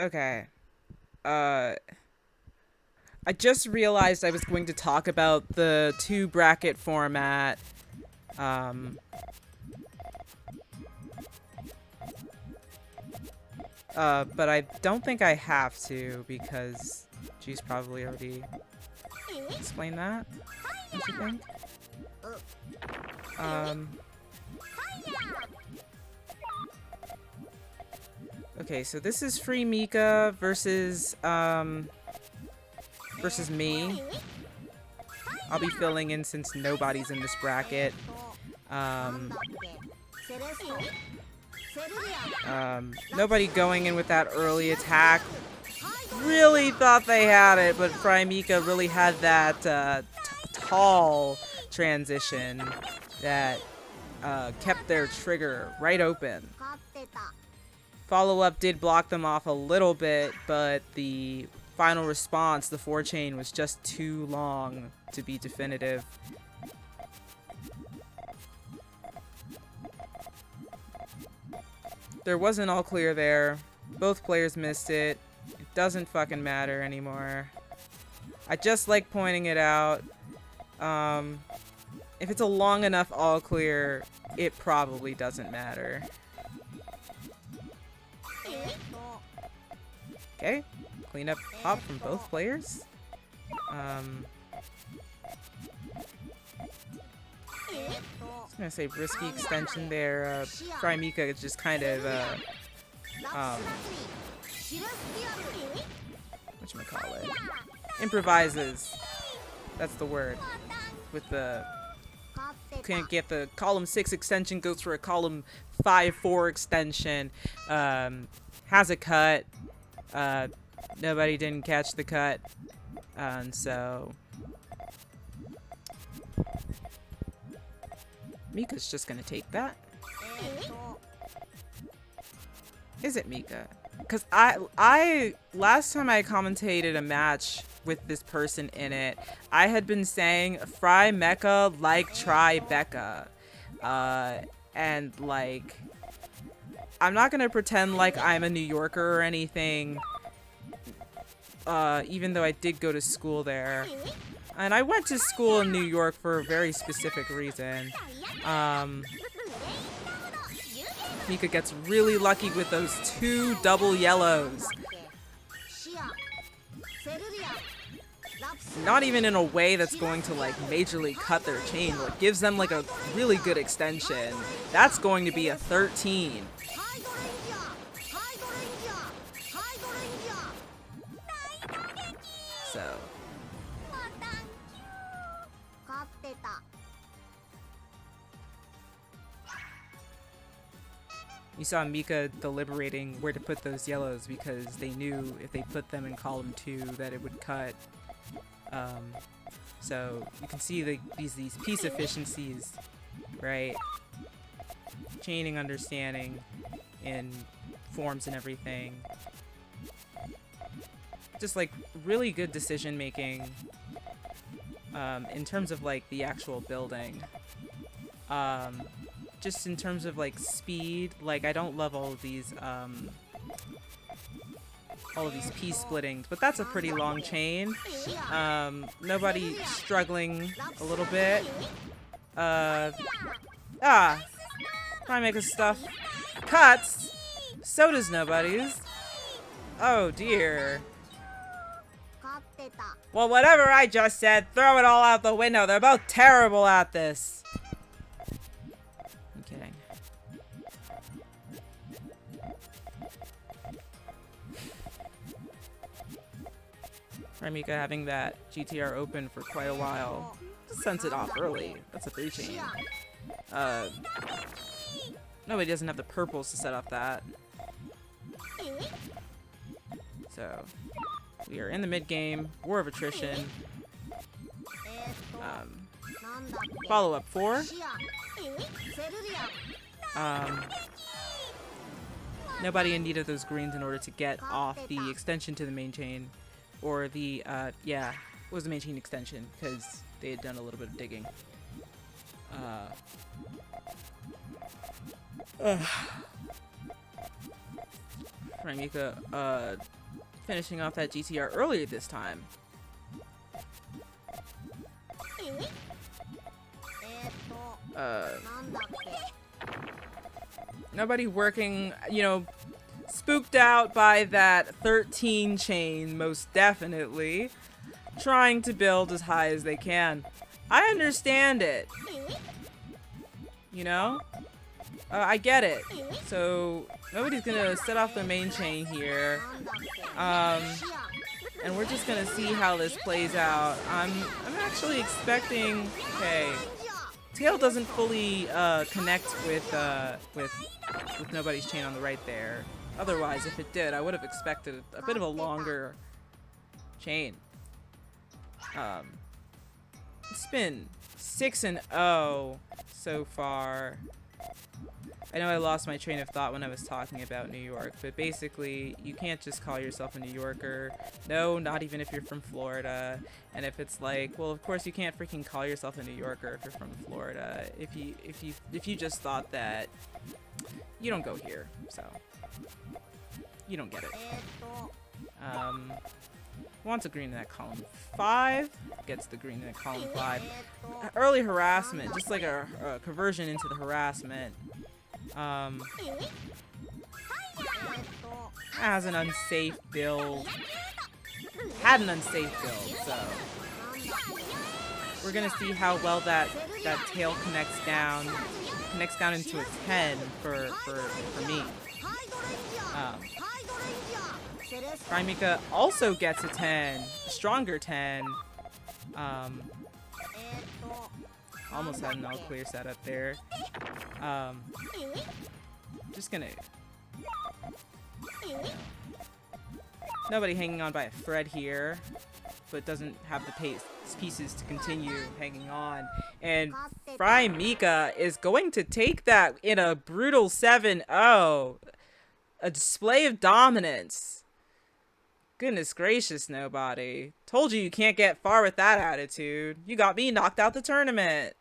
Okay. Uh, I just realized I was going to talk about the 2 bracket format. Um, but I don't think I have to because she's probably already explained that. Don't you think? Okay, so this is FriMeka versus me. I'll be filling in since nobody's in this bracket. Nobody going in with that early attack. Really thought they had it, but FriMeka really had that tall transition that kept their trigger right open. Follow-up did block them off a little bit, but the final response, the 4-chain, was just too long to be definitive. There wasn't all clear there. Both players missed it. It doesn't fucking matter anymore. I just like pointing it out. If it's a long enough all clear, it probably doesn't matter. Okay, clean up pop from both players. I was gonna say risky extension there. FriMeka just kind of whatchamacallit, improvises. That's the word. With the can't get the column 6 extension, goes for a column 5-4 extension. Has a cut. Nobody didn't catch the cut, and so Mika's just gonna take that. Is it Mika? Because I last time I commentated a match with this person in it, I had been saying FriMeka like Tribeca, and like, I'm not gonna pretend like I'm a New Yorker or anything, even though I did go to school there. And I went to school in New York for a very specific reason. Mika gets really lucky with those 2 double yellows. Not even in a way that's going to like majorly cut their chain, but gives them like a really good extension. That's going to be a 13. So you saw Mika deliberating where to put those yellows because they knew if they put them in column 2 that it would cut. So you can see these piece efficiencies, right? Chaining, understanding, in forms and everything. Just like really good decision making in terms of like the actual building. Just in terms of like speed, like I don't love all of these piece splittings, but that's a pretty long chain. Nobody struggling a little bit. FriMeka stuff cuts. So does nobody's. Oh dear. Well, whatever I just said, throw it all out the window. They're both terrible at this. I'm kidding. FriMeka having that GTR open for quite a while. Just sends it off early. That's a 3-chain. Nobody doesn't have the purples to set up that. So we are in the mid game. War of attrition. Follow up 4. Nobody in need of those greens in order to get off the extension to the main chain. Or the, yeah, it was the main chain extension, because they had done a little bit of digging. FriMeka finishing off that GTR earlier this time. Nobody working, you know, spooked out by that 13 chain, most definitely. Trying to build as high as they can. I understand it. You know? I get it. So, nobody's gonna set off their main chain here. And we're just gonna see how this plays out. I'm actually expecting... Okay. Tail doesn't fully connect with nobody's chain on the right there. Otherwise, if it did, I would have expected a bit of a longer chain. It's been 6-0 so far. I know I lost my train of thought when I was talking about New York, but basically, you can't just call yourself a New Yorker. No, not even if you're from Florida. And if it's like, well, of course you can't freaking call yourself a New Yorker if you're from Florida. If you just thought that, you don't go here, so you don't get it. Wants a green in that column 5. Gets the green in that column 5. Early harassment, just like a conversion into the harassment. Has an unsafe build. Had an unsafe build, so we're gonna see how well that tail connects down into a 10 for me. FriMeka also gets a 10, a stronger 10. Almost had an all clear setup there. Just gonna... Nobody hanging on by a thread here, but doesn't have the pieces to continue hanging on. And FriMeka is going to take that in a brutal 7-0. A display of dominance. Goodness gracious, nobody. Told you you can't get far with that attitude. You got me knocked out the tournament.